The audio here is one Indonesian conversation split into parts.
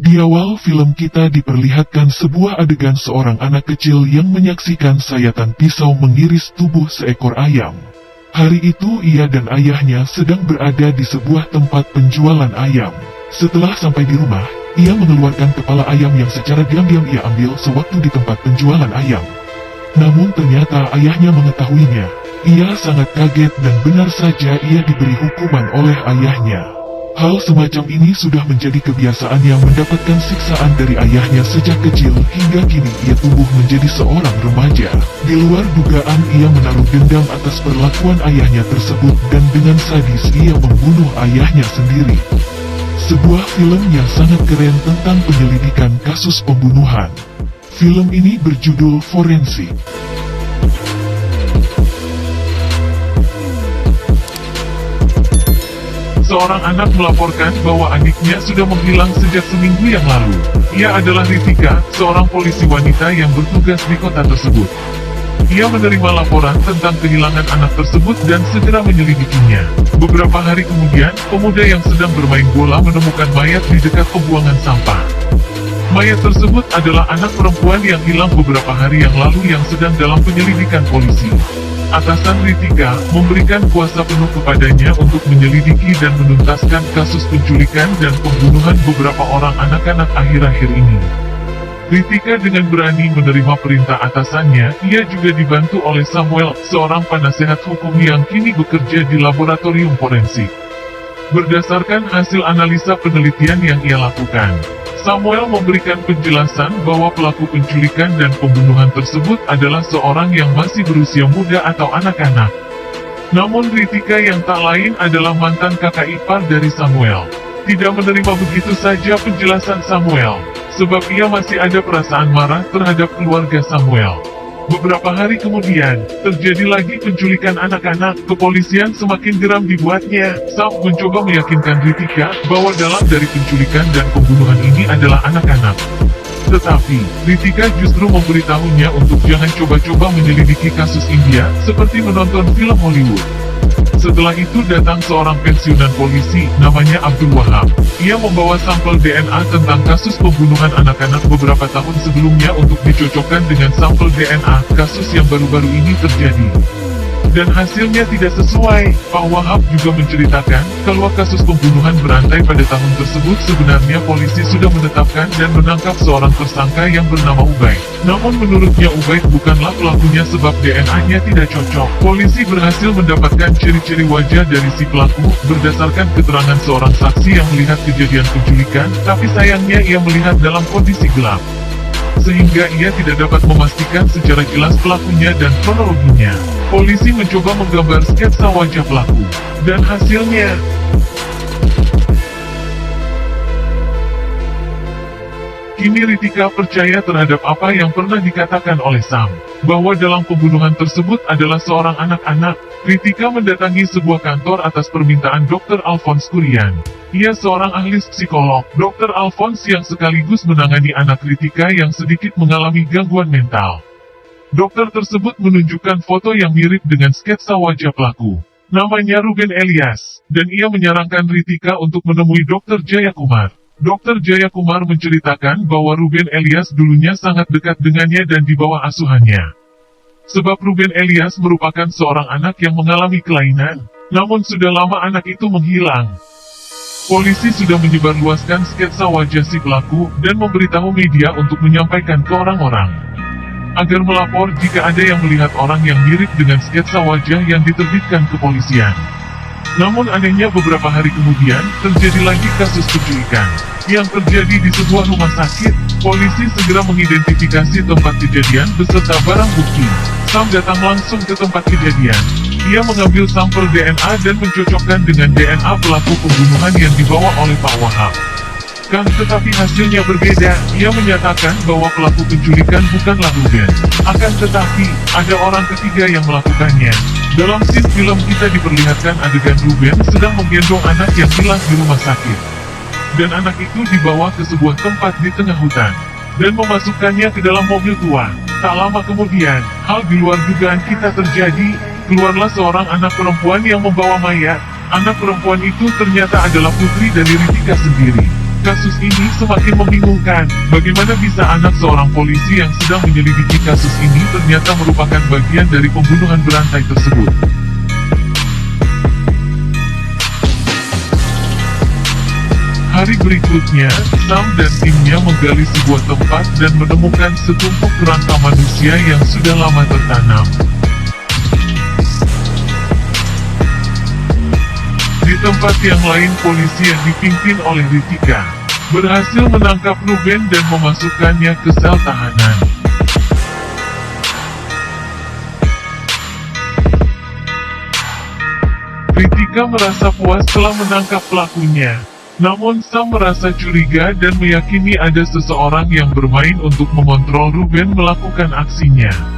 Di awal film kita diperlihatkan sebuah adegan seorang anak kecil yang menyaksikan sayatan pisau mengiris tubuh seekor ayam. Hari itu ia dan ayahnya sedang berada di sebuah tempat penjualan ayam. Setelah sampai di rumah, ia mengeluarkan kepala ayam yang secara diam-diam ia ambil sewaktu di tempat penjualan ayam. Namun ternyata ayahnya mengetahuinya. Ia sangat kaget dan benar saja ia diberi hukuman oleh ayahnya. Hal semacam ini sudah menjadi kebiasaan yang mendapatkan siksaan dari ayahnya sejak kecil hingga kini ia tumbuh menjadi seorang remaja. Di luar dugaan ia menaruh dendam atas perlakuan ayahnya tersebut dan dengan sadis ia membunuh ayahnya sendiri. Sebuah film yang sangat keren tentang penyelidikan kasus pembunuhan. Film ini berjudul Forensik. Seorang anak melaporkan bahwa adiknya sudah menghilang sejak seminggu yang lalu. Ia adalah Ritika, seorang polisi wanita yang bertugas di kota tersebut. Ia menerima laporan tentang kehilangan anak tersebut dan segera menyelidikinya. Beberapa hari kemudian, pemuda yang sedang bermain bola menemukan mayat di dekat pembuangan sampah. Mayat tersebut adalah anak perempuan yang hilang beberapa hari yang lalu yang sedang dalam penyelidikan polisi. Atasan Ritika memberikan kuasa penuh kepadanya untuk menyelidiki dan menuntaskan kasus penculikan dan pembunuhan beberapa orang anak-anak akhir-akhir ini. Ritika dengan berani menerima perintah atasannya. Ia juga dibantu oleh Samuel, seorang penasehat hukum yang kini bekerja di laboratorium forensik. Berdasarkan hasil analisa penelitian yang ia lakukan, Samuel memberikan penjelasan bahwa pelaku penculikan dan pembunuhan tersebut adalah seorang yang masih berusia muda atau anak-anak. Namun Ritika yang tak lain adalah mantan kakak ipar dari Samuel. Tidak menerima begitu saja penjelasan Samuel, sebab ia masih ada perasaan marah terhadap keluarga Samuel. Beberapa hari kemudian, terjadi lagi penculikan anak-anak. Kepolisian semakin geram dibuatnya. Sam mencoba meyakinkan Ritika bahwa dalam dari penculikan dan pembunuhan ini adalah anak-anak. Tetapi, Ritika justru memberitahunya untuk jangan coba-coba menyelidiki kasus India, seperti menonton film Hollywood. Setelah itu datang seorang pensiunan polisi, namanya Abdul Wahab. Ia membawa sampel DNA tentang kasus pembunuhan anak-anak beberapa tahun sebelumnya untuk dicocokkan dengan sampel DNA kasus yang baru-baru ini terjadi. Dan hasilnya tidak sesuai. Pak Wahab juga menceritakan kalau kasus pembunuhan berantai pada tahun tersebut sebenarnya polisi sudah menetapkan dan menangkap seorang tersangka yang bernama Ubaid. Namun menurutnya Ubaid bukanlah pelakunya sebab DNA-nya tidak cocok. Polisi berhasil mendapatkan ciri-ciri wajah dari si pelaku berdasarkan keterangan seorang saksi yang melihat kejadian penculikan, tapi sayangnya ia melihat dalam kondisi gelap, sehingga ia tidak dapat memastikan secara jelas pelakunya dan kronologinya. Polisi mencoba menggambar sketsa wajah pelaku, dan hasilnya kini Ritika percaya terhadap apa yang pernah dikatakan oleh Sam, bahwa dalam pembunuhan tersebut adalah seorang anak-anak. Ritika mendatangi sebuah kantor atas permintaan Dr. Alphonse Kurian. Ia seorang ahli psikolog. Dr. Alphonse yang sekaligus menangani anak Ritika yang sedikit mengalami gangguan mental. Dokter tersebut menunjukkan foto yang mirip dengan sketsa wajah pelaku. Namanya Ruben Elias, dan ia menyarankan Ritika untuk menemui Dr. Jayakumar. Dr. Jayakumar menceritakan bahwa Ruben Elias dulunya sangat dekat dengannya dan di bawah asuhannya. Sebab Ruben Elias merupakan seorang anak yang mengalami kelainan, namun sudah lama anak itu menghilang. Polisi sudah menyebarluaskan sketsa wajah si pelaku dan memberitahu media untuk menyampaikan ke orang-orang agar melapor jika ada yang melihat orang yang mirip dengan sketsa wajah yang diterbitkan kepolisian. Namun anehnya beberapa hari kemudian, terjadi lagi kasus penculikan yang terjadi di sebuah rumah sakit. Polisi segera mengidentifikasi tempat kejadian beserta barang bukti. Sam datang langsung ke tempat kejadian. Ia mengambil sampel DNA dan mencocokkan dengan DNA pelaku pembunuhan yang dibawa oleh Pak Wahab. Tetapi hasilnya berbeda. Ia menyatakan bahwa pelaku penculikan bukanlah Ruben. Akan tetapi, ada orang ketiga yang melakukannya. Dalam scene film kita diperlihatkan adegan Ruben sedang menggendong anak yang hilang di rumah sakit. Dan anak itu dibawa ke sebuah tempat di tengah hutan, dan memasukkannya ke dalam mobil tua. Tak lama kemudian, hal di luar dugaan kita terjadi. Keluarlah seorang anak perempuan yang membawa mayat. Anak perempuan itu ternyata adalah putri dari Ritika sendiri. Kasus ini semakin membingungkan. Bagaimana bisa anak seorang polisi yang sedang menyelidiki kasus ini ternyata merupakan bagian dari pembunuhan berantai tersebut? Hari berikutnya, Sam dan timnya menggali sebuah tempat dan menemukan setumpuk kerangka manusia yang sudah lama tertanam. Di tempat yang lain, polisi yang dipimpin oleh Ritika berhasil menangkap Ruben dan memasukkannya ke sel tahanan. Ritika merasa puas telah menangkap pelakunya. Namun Sam merasa curiga dan meyakini ada seseorang yang bermain untuk mengontrol Ruben melakukan aksinya.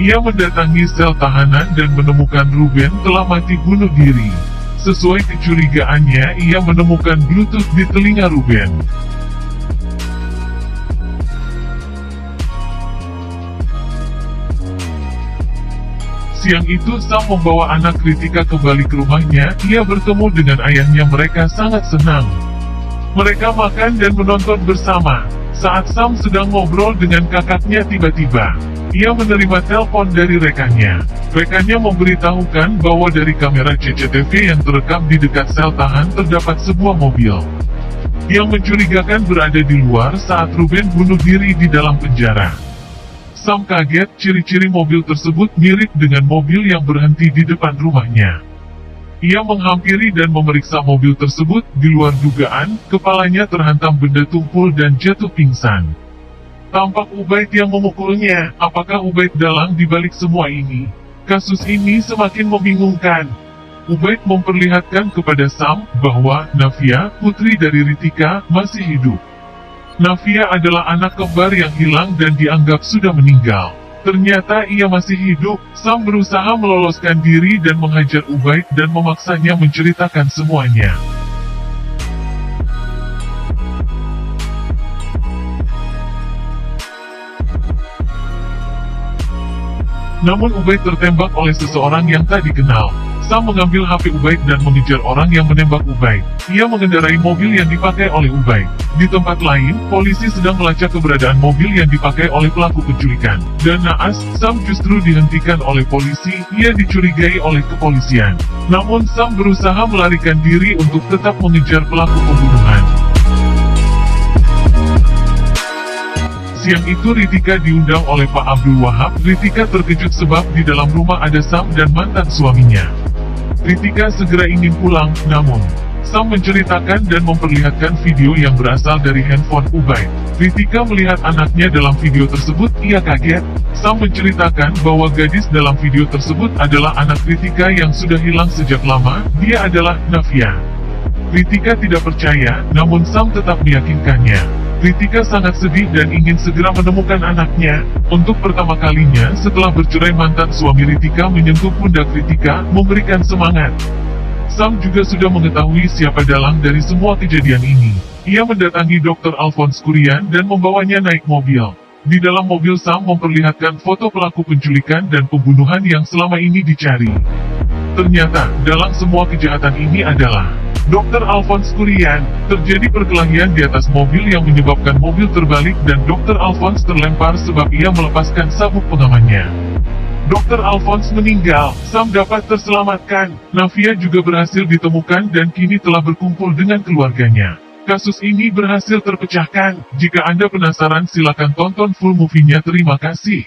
Ia mendatangi sel tahanan dan menemukan Ruben telah mati bunuh diri. Sesuai kecurigaannya, ia menemukan Bluetooth di telinga Ruben. Siang itu Sam membawa anak Ritika kembali ke rumahnya. Ia bertemu dengan ayahnya, mereka sangat senang. Mereka makan dan menonton bersama. Saat Sam sedang ngobrol dengan kakaknya, tiba-tiba ia menerima telepon dari rekannya. Rekannya memberitahukan bahwa dari kamera CCTV yang terekam di dekat sel tahan terdapat sebuah mobil yang mencurigakan berada di luar saat Ruben bunuh diri di dalam penjara. Sam kaget, ciri-ciri mobil tersebut mirip dengan mobil yang berhenti di depan rumahnya. Ia menghampiri dan memeriksa mobil tersebut. Di luar dugaan, kepalanya terhantam benda tumpul dan jatuh pingsan. Tampak Ubaid yang memukulnya. Apakah Ubaid dalang di balik semua ini? Kasus ini semakin membingungkan. Ubaid memperlihatkan kepada Sam bahwa Nafia, putri dari Ritika, masih hidup. Nafia adalah anak kembar yang hilang dan dianggap sudah meninggal. Ternyata ia masih hidup. Sam berusaha meloloskan diri dan menghajar Ubaid dan memaksanya menceritakan semuanya. Namun Ubaid tertembak oleh seseorang yang tak dikenal. Sam mengambil HP Ubaid dan mengejar orang yang menembak Ubaid. Ia mengendarai mobil yang dipakai oleh Ubaid. Di tempat lain, polisi sedang melacak keberadaan mobil yang dipakai oleh pelaku penculikan. Dan naas, Sam justru dihentikan oleh polisi. Ia dicurigai oleh kepolisian. Namun Sam berusaha melarikan diri untuk tetap mengejar pelaku pembunuhan. Siang itu Ritika diundang oleh Pak Abdul Wahab. Ritika terkejut sebab di dalam rumah ada Sam dan mantan suaminya. Ritika segera ingin pulang, namun Sam menceritakan dan memperlihatkan video yang berasal dari handphone Ubaid. Ritika melihat anaknya dalam video tersebut, ia kaget. Sam menceritakan bahwa gadis dalam video tersebut adalah anak Ritika yang sudah hilang sejak lama. Dia adalah Nafia. Ritika tidak percaya, namun Sam tetap meyakinkannya. Ritika sangat sedih dan ingin segera menemukan anaknya. Untuk pertama kalinya setelah bercerai, mantan suami Ritika menyentuh pundak Ritika, memberikan semangat. Sam juga sudah mengetahui siapa dalang dari semua kejadian ini. Ia mendatangi Dr. Alphonse Kurian dan membawanya naik mobil. Di dalam mobil Sam memperlihatkan foto pelaku penculikan dan pembunuhan yang selama ini dicari. Ternyata, dalam semua kejahatan ini adalah Dr. Alphonse Kurian. Terjadi perkelahian di atas mobil yang menyebabkan mobil terbalik dan Dr. Alphonse terlempar sebab ia melepaskan sabuk pengamannya. Dr. Alphonse meninggal. Sam dapat terselamatkan. Nafia juga berhasil ditemukan dan kini telah berkumpul dengan keluarganya. Kasus ini berhasil terpecahkan. Jika Anda penasaran, silakan tonton full movie-nya. Terima kasih.